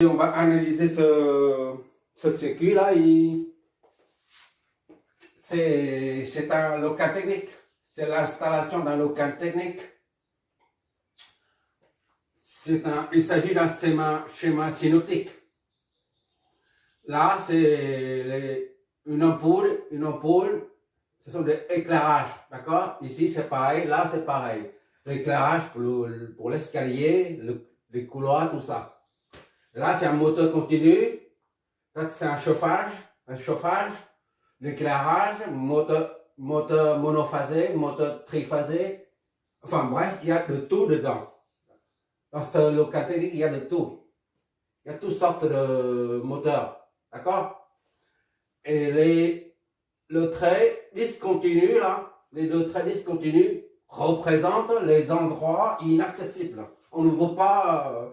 On va analyser ce circuit là. C'est un local technique. C'est l'installation d'un local technique. Il s'agit d'un schéma synoptique. Là, c'est une ampoule, ce sont des éclairages, d'accord? Ici, c'est pareil, là, c'est pareil. L'éclairage pour l'escalier, les couloirs, tout ça. Là, c'est un moteur continu. Là, c'est un chauffage. L'éclairage, moteur monophasé, moteur triphasé. Enfin, bref, il y a de tout dedans. Dans ce local technique, il y a de tout. Il y a toutes sortes de moteurs. D'accord? Et le trait discontinu, là, les deux traits discontinus représentent les endroits inaccessibles. On ne peut pas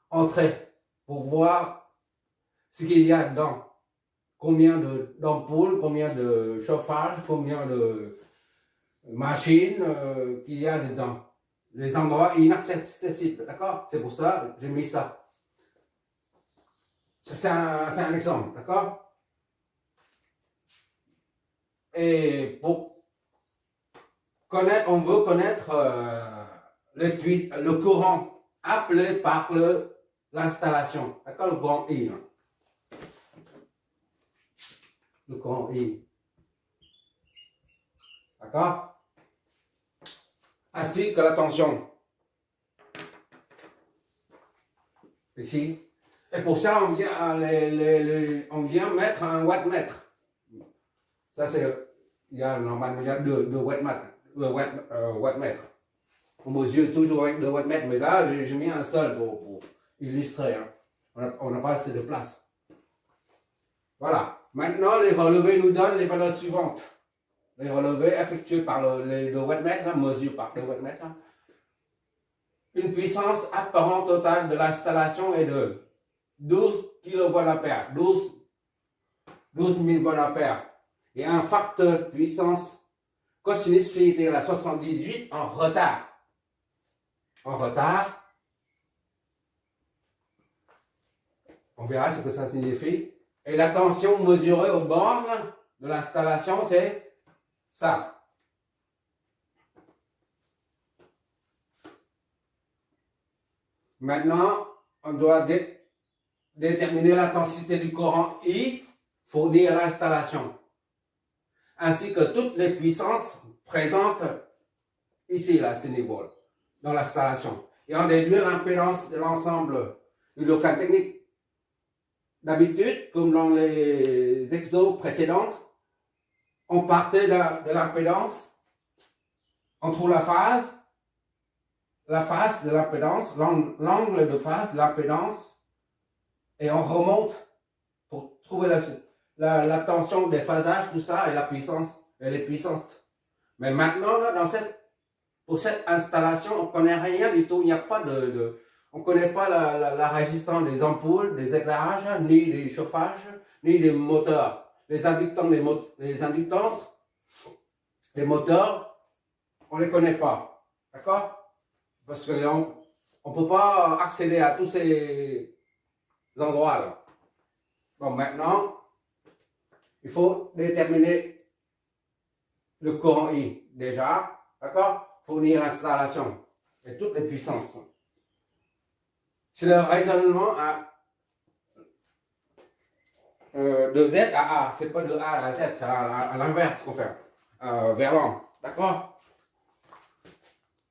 entrer pour voir ce qu'il y a dedans. Combien d'ampoules, combien de chauffage, combien de machines qu'il y a dedans. Les endroits inaccessibles, d'accord? C'est pour ça que j'ai mis ça. C'est un exemple, d'accord? Et pour connaître, on veut connaître le courant appelé par l'installation, d'accord? Le courant I. Hein. Le courant I. D'accord? Ainsi que la tension. Ici. Et pour ça, on vient mettre un wattmètre. Ça, normalement, il y a deux wattmètres. On mesure toujours avec 2 wattmètres, mais là, j'ai mis un seul pour illustrer. Hein. On n'a pas assez de place. Voilà. Maintenant, les relevés nous donnent les valeurs suivantes. Les relevés effectués par les 2 wattmètres, mesurés par 2 wattmètres. Une puissance apparente totale de l'installation est de 12 kVA, 12 000 VA. Et un facteur puissance cosinus phi est égal à 78 en retard. En retard, on verra ce que ça signifie. Et la tension mesurée aux bornes de l'installation, c'est ça. Maintenant, on doit déterminer l'intensité du courant I fourni à l'installation, ainsi que toutes les puissances présentes ici, là, à ce niveau, dans l'installation. Et on déduit l'impédance de l'ensemble du local technique. D'habitude, comme dans les exos précédentes, on partait de l'impédance, on trouve la face de l'impédance, l'angle de face de l'impédance, et on remonte pour trouver la tension des phasages, tout ça, et la puissance, et les puissances. Mais maintenant, là, pour cette installation, on ne connaît rien du tout. Il n'y a pas on ne connaît pas la résistance des ampoules, des éclairages, ni des chauffages, ni des moteurs. Les inductances, les moteurs, on ne les connaît pas. D'accord? Parce qu'on ne peut pas accéder à tous ces endroits-là. Bon, maintenant, il faut déterminer le courant I déjà. D'accord? Fournir l'installation et toutes les puissances. C'est le raisonnement de Z à A. C'est pas de A à Z, c'est à l'inverse qu'on fait. Vers l'an. D'accord?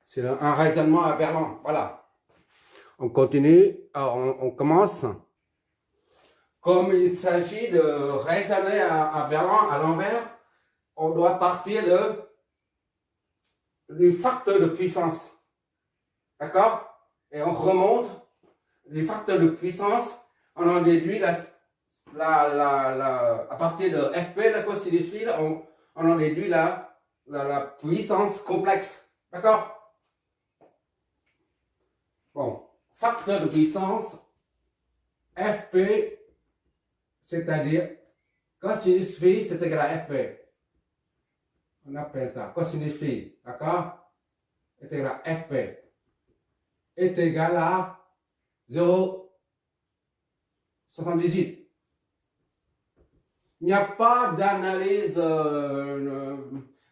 C'est un raisonnement à vers l'an. Voilà. On continue. Alors, on commence. Comme il s'agit de raisonner à vers l'an, à l'envers, on doit partir du facteur de puissance. D'accord? Et on remonte les facteurs de puissance, on en déduit à partir de FP, la cosinus phi, on en déduit la puissance complexe. D'accord? Bon, facteur de puissance, FP, c'est-à-dire cosinus phi, c'est égal à FP. On appelle ça cosinus phi, d'accord? Est égal à FP. Est égal à 0,0 78. Il n'y a pas d'analyse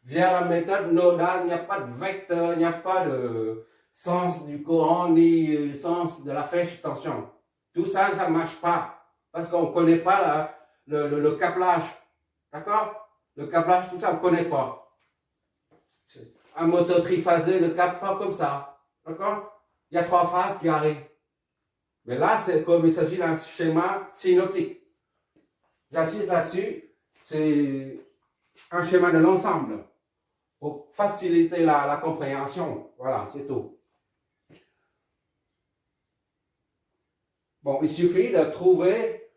via la méthode nodale, il n'y a pas de vecteur, il n'y a pas de sens du Coran ni sens de la flèche tension. Tout ça, ça ne marche pas parce qu'on ne connaît pas le câblage. D'accord? Le câblage, tout ça, on ne connaît pas. Un moteur triphasé ne capte pas comme ça. D'accord? Il y a 3 phases qui arrivent. Mais là, c'est comme il s'agit d'un schéma synoptique. J'insiste là-dessus, c'est un schéma de l'ensemble pour faciliter la compréhension. Voilà, c'est tout. Bon, il suffit de trouver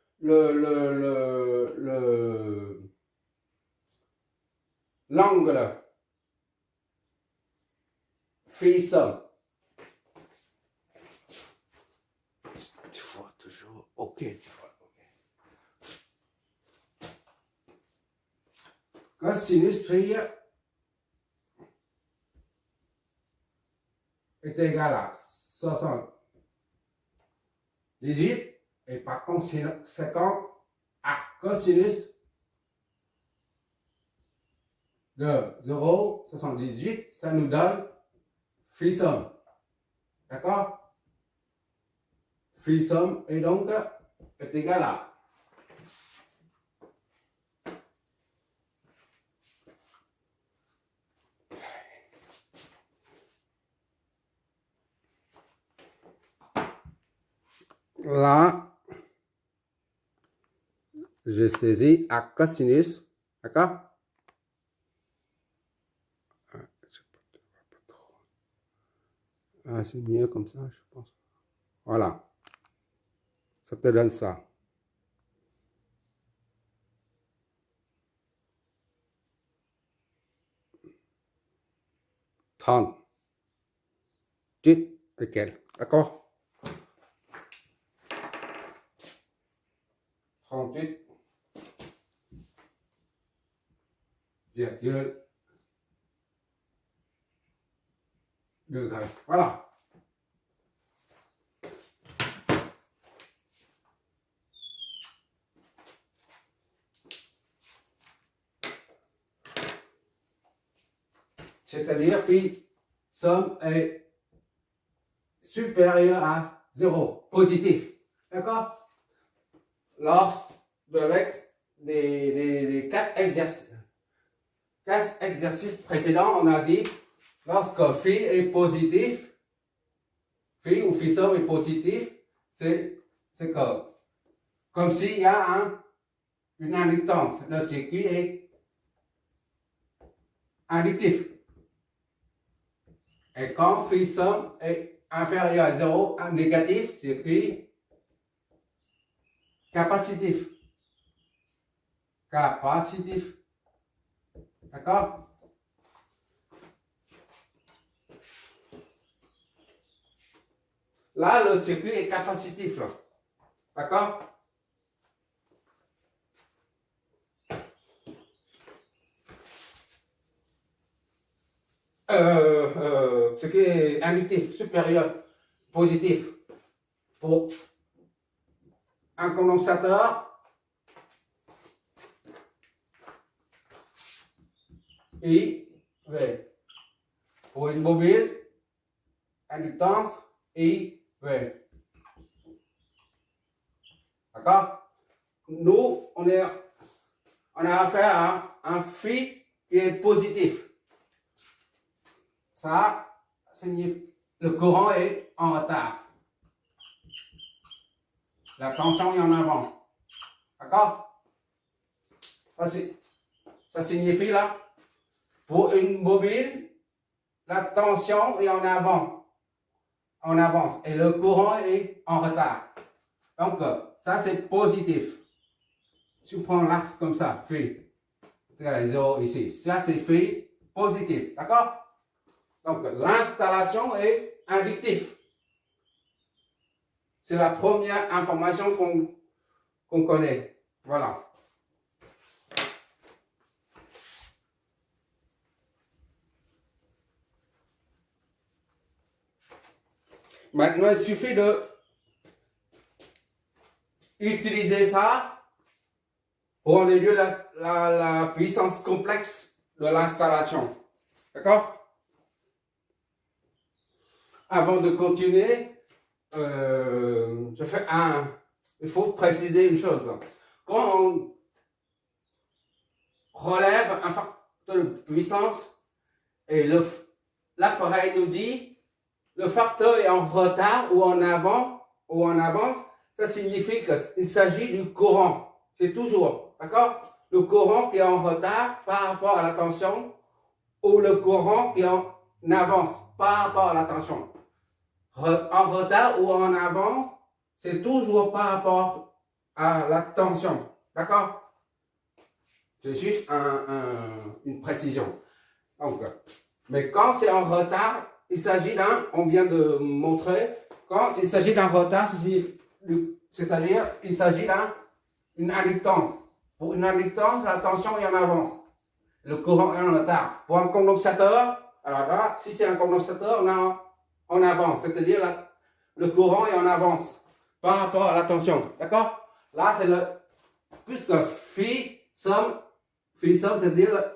l'angle phi-somme. Tu vois toujours, ok, tu vois, ok. Cosinus phi est égal à 78 et par conséquent à cosinus de 0,78, ça nous donne phi-somme. D'accord? Phi-somme est donc est égal à là, j'ai saisi à cosinus, d'accord? Ah, c'est mieux comme ça, je pense. Voilà. Ça te donne ça. Trente. Lequel? D'accord? 38 virgule degrés. Voilà. C'est-à-dire phi somme est supérieur à 0, positif. D'accord? Lors des 4 exercices précédents, on a dit lorsque phi est positif, phi ou phi somme est positif, c'est comme s'il y a une inductance. Le circuit est inductif. Et quand phi somme est inférieur à 0, négatif, circuit capacitif. Capacitif. D'accord? Là, le circuit est capacitif. D'accord? Ce qui est inductif, supérieur, positif. Pour un condensateur, I, V. Pour une bobine, inductance, I, V. D'accord? Nous, on a affaire à un phi qui est positif. Ça signifie le courant est en retard. La tension est en avant. D'accord? Ça signifie là, pour une bobine, la tension est en avant. En avance. Et le courant est en retard. Donc, ça c'est positif. Si on prend l'axe comme ça, phi, c'est égal à 0 ici. Ça c'est phi positif. D'accord? Donc, l'installation est inductive. C'est la première information qu'on connaît. Voilà. Maintenant, il suffit de utiliser ça pour évaluer la puissance complexe de l'installation. D'accord? Avant de continuer, il faut préciser une chose. Quand on relève un facteur de puissance et l'appareil nous dit le facteur est en retard ou en avance, ça signifie qu'il s'agit du courant. C'est toujours, d'accord? Le courant qui est en retard par rapport à la tension ou le courant qui est en avance par rapport à la tension. En retard ou en avance, c'est toujours par rapport à la tension. D'accord? C'est juste une précision. Donc, mais quand c'est en retard, il s'agit on vient de montrer, quand il s'agit d'un retard, c'est-à-dire il s'agit d'une inductance. Pour une inductance, la tension est en avance. Le courant est en retard. Pour un condensateur, alors là, si c'est un condensateur, on est en avance. C'est-à-dire le courant est en avance par rapport à la tension. D'accord? Là, c'est puisque phi somme, c'est-à-dire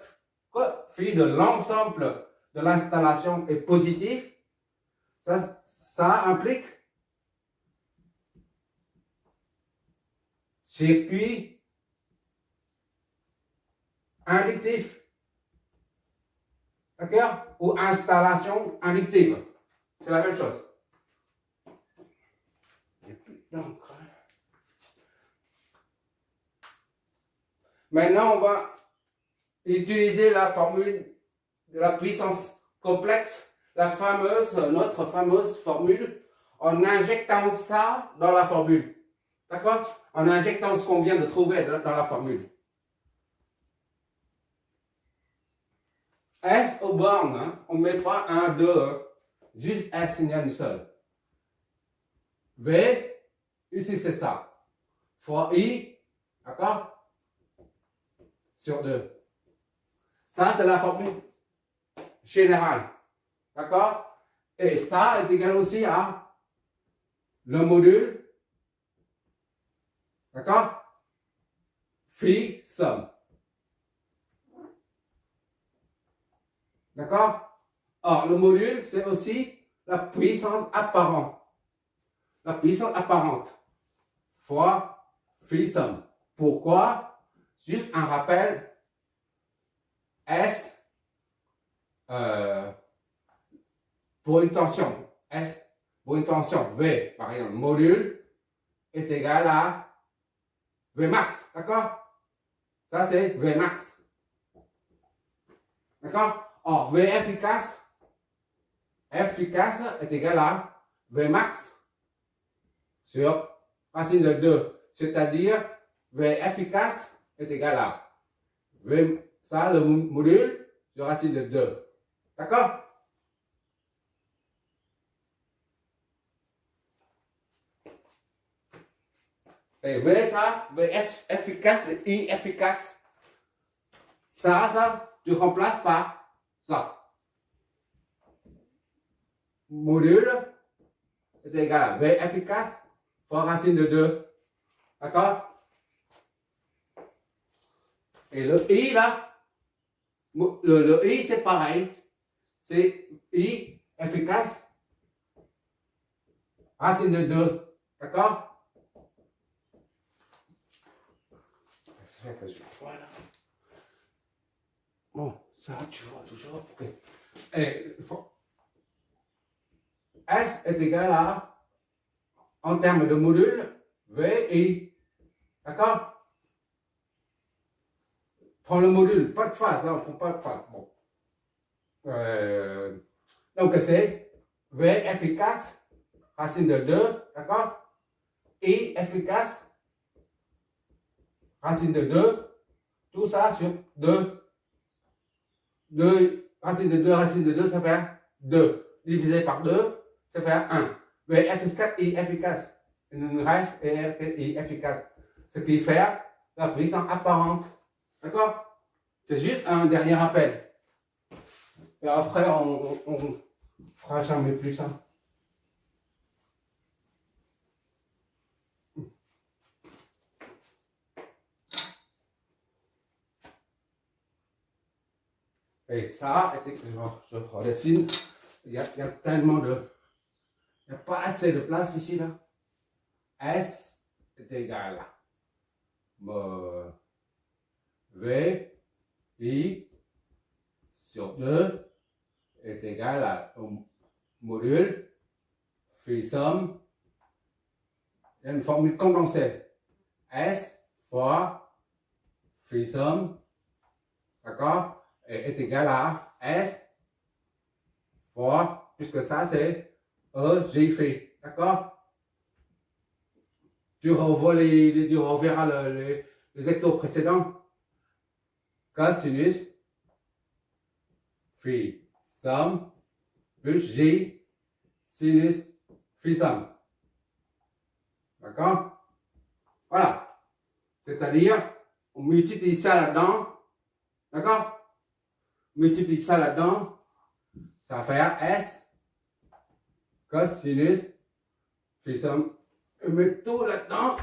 phi de l'ensemble de l'installation est positif, ça implique circuit inductif. D'accord? Ou installation inductive. C'est la même chose. Maintenant, on va utiliser la formule de la puissance complexe, notre fameuse formule, en injectant ça dans la formule. D'accord? En injectant ce qu'on vient de trouver dans la formule. S aux bornes, hein, on ne met pas 1, 2, juste S, il y a une seule. V, ici c'est ça. Fois I, d'accord? Sur 2. Ça, c'est la formule générale. D'accord? Et ça est égal aussi à le module. D'accord? Phi somme. D'accord? Or, le module, c'est aussi la puissance apparente. La puissance apparente fois phi somme. Pourquoi? Juste un rappel. S pour une tension. S pour une tension V, par exemple, module est égal à V max. D'accord? Ça, c'est V max. D'accord? Or, V efficace est égal à V max sur racine de 2. C'est-à-dire, V efficace est égal à V, ça, le module sur racine de 2. D'accord? Et V, ça, V efficace et I efficace. Ça, tu remplaces par ça. Module est égal à V efficace fois racine de 2. D'accord? Et le I là, le I c'est pareil. C'est I efficace racine de 2. D'accord? Voilà. Bon, ça tu vois toujours. Okay. Et S est égal à, en termes de module, VI. D'accord? Prends le module, pas de phase, hein, on prend pas de phase. Bon. Donc c'est V efficace, racine de 2, d'accord? I efficace, racine de 2, tout ça sur 2. 2, racine de 2, ça fait 2. Divisé par 2, ça fait 1. V efficace, I efficace. Il nous reste I efficace. Ce qui fait la puissance apparente. D'accord? C'est juste un dernier rappel. Et après, on fera jamais plus ça. Et ça, je redessine. Il y a tellement de... Il n'y a pas assez de place ici, là. S est égal à V, I sur 2 est égal au module phi somme. Il y a une formule condensée. S fois phi somme, d'accord, est égal à S fois, puisque ça c'est E, J phi, d'accord. Tu reverras les exos précédents. Cosinus phi somme plus J sinus phi somme. D'accord? Voilà. C'est-à-dire, on multiplie ça là-dedans. D'accord? On multiplie ça là-dedans. Ça va faire S cosinus phi somme. On met tout là-dedans.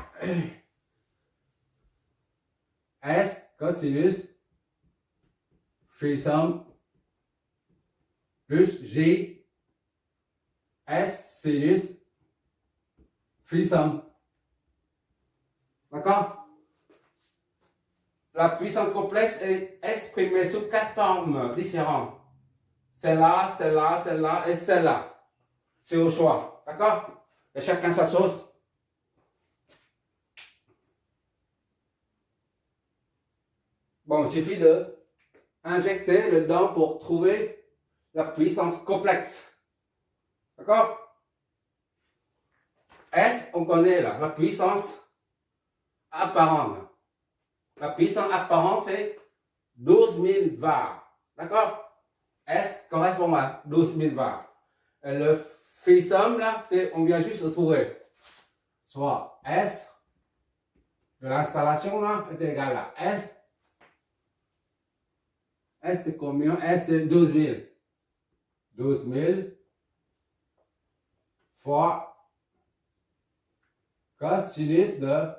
S cosinus phi somme plus J S sinus phi somme. D'accord? La puissance complexe est exprimée sous 4 formes différentes. Celle-là, celle-là, celle-là et celle-là. C'est au choix. D'accord? Et chacun sa sauce. Bon, il suffit de injecter dedans pour trouver la puissance complexe. D'accord? S, on connaît là, la puissance apparente. La puissance apparente, c'est 12 000 var. D'accord? S correspond à 12 000 var. Et le phi somme, là, c'est, on vient juste de trouver. Soit S de l'installation, là, est égal à S. S, c'est combien? S, c'est 12 000. 12 000 fois cosinus de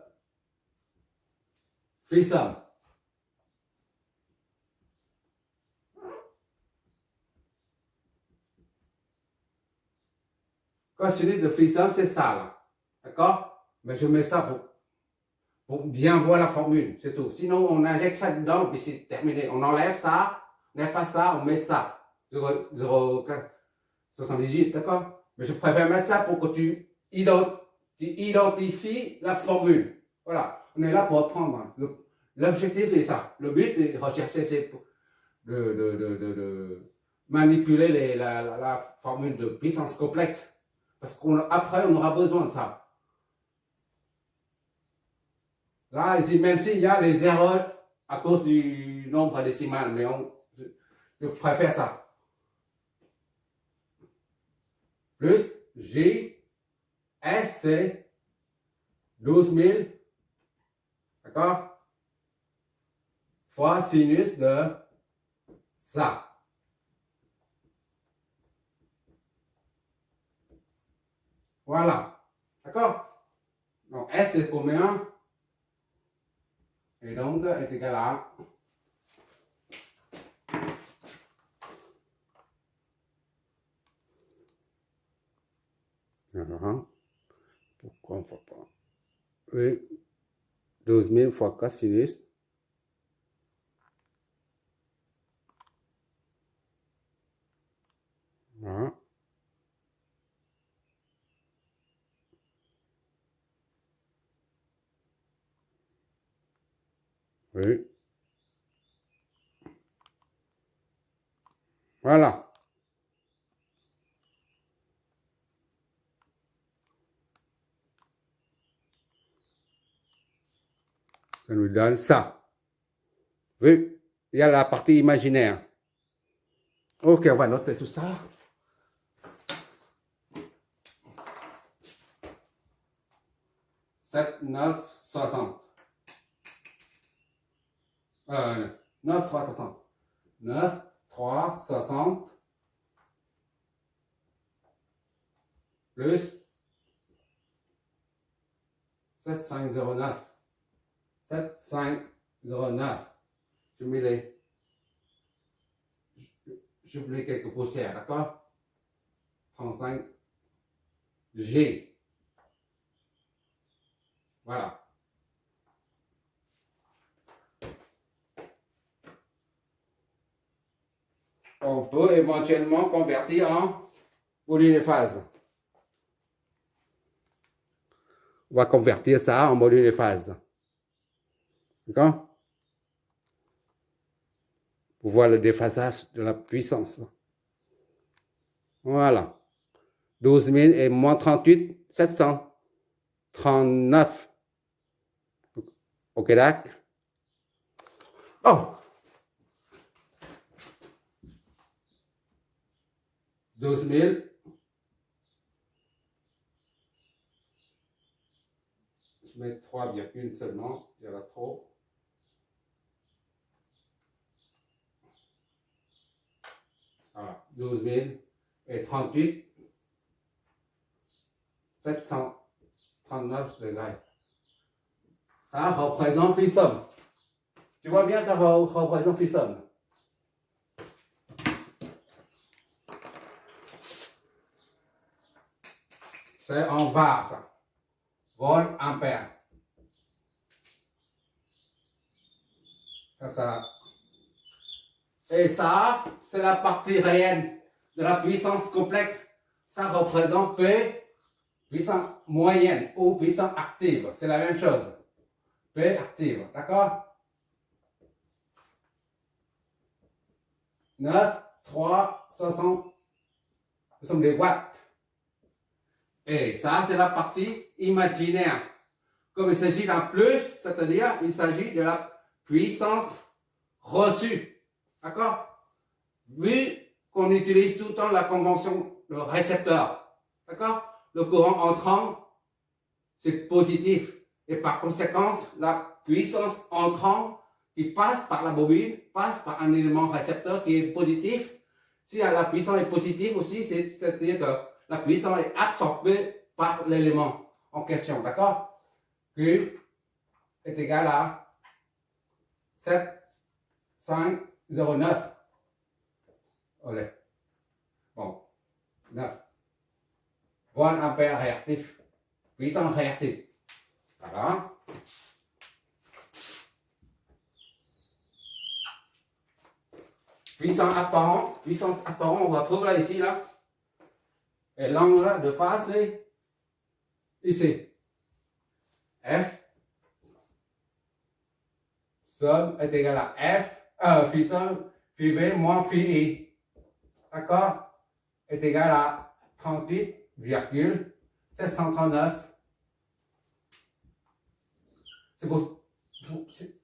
phi somme. Cosinus de phi somme, c'est ça là. D'accord? Mais je mets ça pour bien voir la formule, c'est tout. Sinon, on injecte ça dedans, puis c'est terminé. On enlève ça, on efface ça, on met ça. 0,78, d'accord? Mais je préfère mettre ça pour que tu identifies la formule. Voilà. On est là pour apprendre. L'objectif est ça. Le but est de rechercher, c'est de manipuler la formule de puissance complexe. Parce qu'après, on aura besoin de ça. Là, ici, même s'il y a des erreurs à cause du nombre décimal, mais je préfère ça. Plus J, S, c'est 12 000, d'accord, fois sinus de ça. Voilà. D'accord? Donc, S c'est combien? Et donc, est égal à pourquoi on ne voit pas? Oui, 12 000 fois cosinus. Voilà. Oui. Voilà. Ça nous donne ça. Oui. Il y a la partie imaginaire. Ok, on va noter tout ça. 7, 9, 60. 9, 3, 60. 9, 3, 60. Plus 7, 5, 0, 9. 7, 5, 0, 9. Je j'oublie quelques poussières, d'accord? 35 G. Voilà. On peut éventuellement convertir en modules de phase. On va convertir ça en module de phase. D'accord? Pour voir le déphasage de la puissance. Voilà. 12 000 et moins 38, 739. Ok, d'accord? Oh! 12 000. Je mets 3 virgules seulement, il y en a trop. Voilà, 12 000 et 38, 739 degrés. Ça représente Fissum. Tu vois bien, ça représente Fissum. C'est en var, ça. Volt ampère. Ça. Et ça, c'est la partie réelle de la puissance complexe. Ça représente P, puissance moyenne ou puissance active. C'est la même chose. P active, d'accord? 9, 3, 60. Ce sont des watts. Et ça, c'est la partie imaginaire. Comme il s'agit d'un plus, c'est-à-dire il s'agit de la puissance reçue. D'accord? Vu qu'on utilise tout le temps la convention de récepteur. D'accord? Le courant entrant, c'est positif. Et par conséquent, la puissance entrant qui passe par la bobine, passe par un élément récepteur qui est positif. Si la puissance est positive aussi, c'est-à-dire que la puissance est absorbée par l'élément en question. D'accord? Q est égal à 7,509. Allez. Bon. 9. Volt ampère réactif. Puissance réactive. Voilà. Puissance apparent, on va trouver là, ici, là. Et l'angle de phase, c'est ici. F sum est égal à F, phi sum, phi V moins phi I. D'accord? Est égal à 38,739.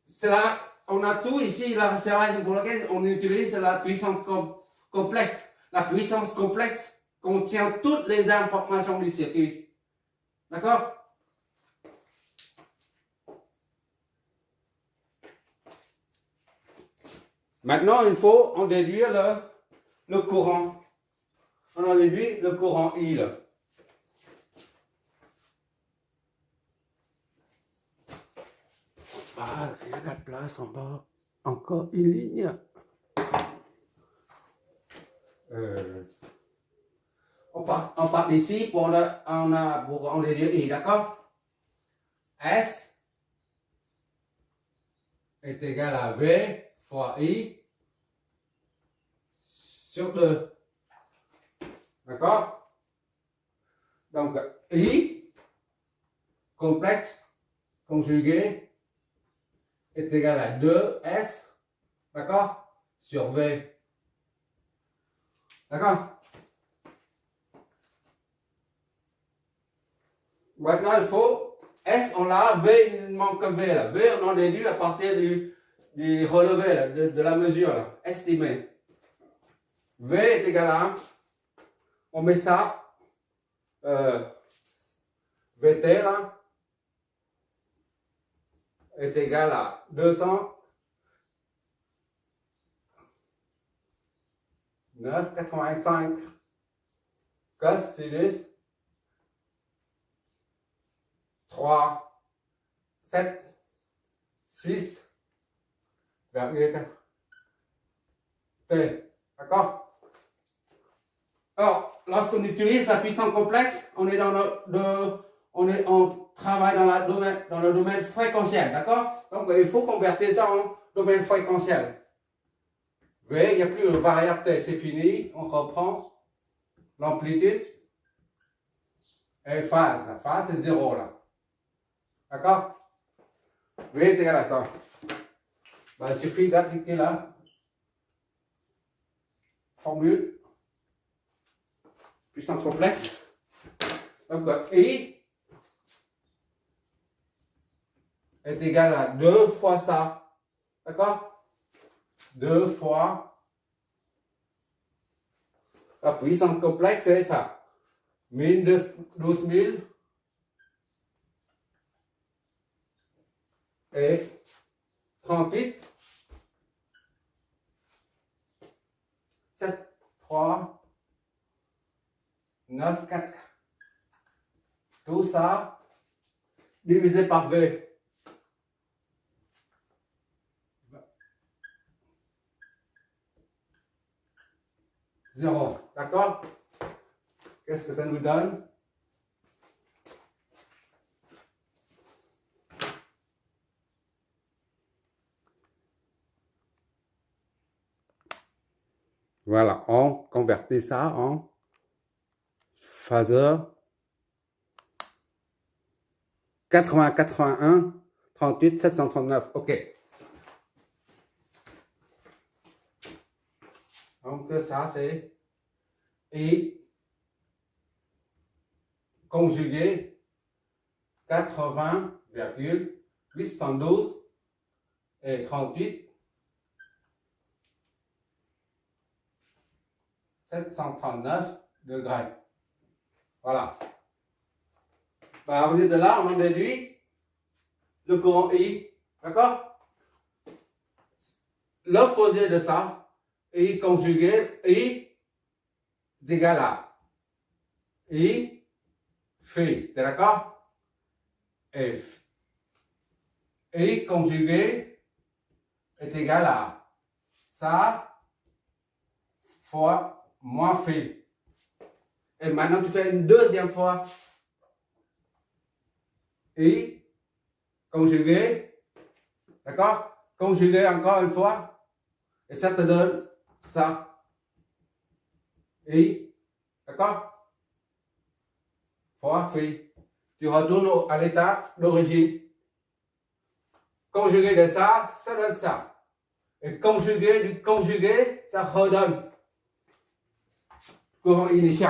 C'est là, on a tout ici, c'est la raison pour laquelle on utilise la puissance complexe. La puissance complexe contient toutes les informations du circuit. D'accord? Maintenant, il faut en déduire le courant. On en déduit le courant I. Là. Ah, il y a de la place en bas. Encore une ligne. On part d'ici pour en déduire I, d'accord? S est égal à V fois I sur 2. D'accord? Donc, I complexe conjugué est égal à 2S, d'accord? Sur V. D'accord? Maintenant, il faut S, on l'a, V, il manque V là. V, on en déduit à partir du relevé là, de la mesure là, estimée. V est égal à 1. On met ça, VT là, est égal à 209,85 cos sinus 3, 7, 6, T. D'accord? Alors, lorsqu'on utilise la puissance complexe, on travaille dans le domaine fréquentiel, d'accord? Donc, il faut convertir ça en domaine fréquentiel. Vous voyez, il n'y a plus de variable t, c'est fini. On reprend l'amplitude et phase. La phase, c'est 0 là. D'accord? Vous voyez, c'est égal à ça. Ben, il suffit d'appliquer la formule puissance complexe. Donc, I est égal à 2 fois ça. D'accord? 2 fois la puissance complexe, c'est ça. 12 000 et 38, 7, 3, 9, 4. Tout ça divisé par V. Zéro. D'accord? Qu'est-ce que ça nous donne? Voilà, on convertit ça en phaseur 80, 81, 38, 739. OK. Donc ça, c'est I conjugué 80,812 et 38 739 degrés. Voilà. Ben, à partir de là, on en déduit le courant I. D'accord? L'opposé de ça, I conjugué, I est égal à I phi. T'es d'accord? F. I conjugué est égal à ça fois moins phi. Et maintenant, tu fais une deuxième fois. I conjugué, d'accord? Conjugué encore une fois, et ça te donne ça. I, d'accord? Fois phi. Tu retournes à l'état d'origine. Conjugué de ça, ça donne ça. Et conjugué du conjugué, ça redonne courant initial.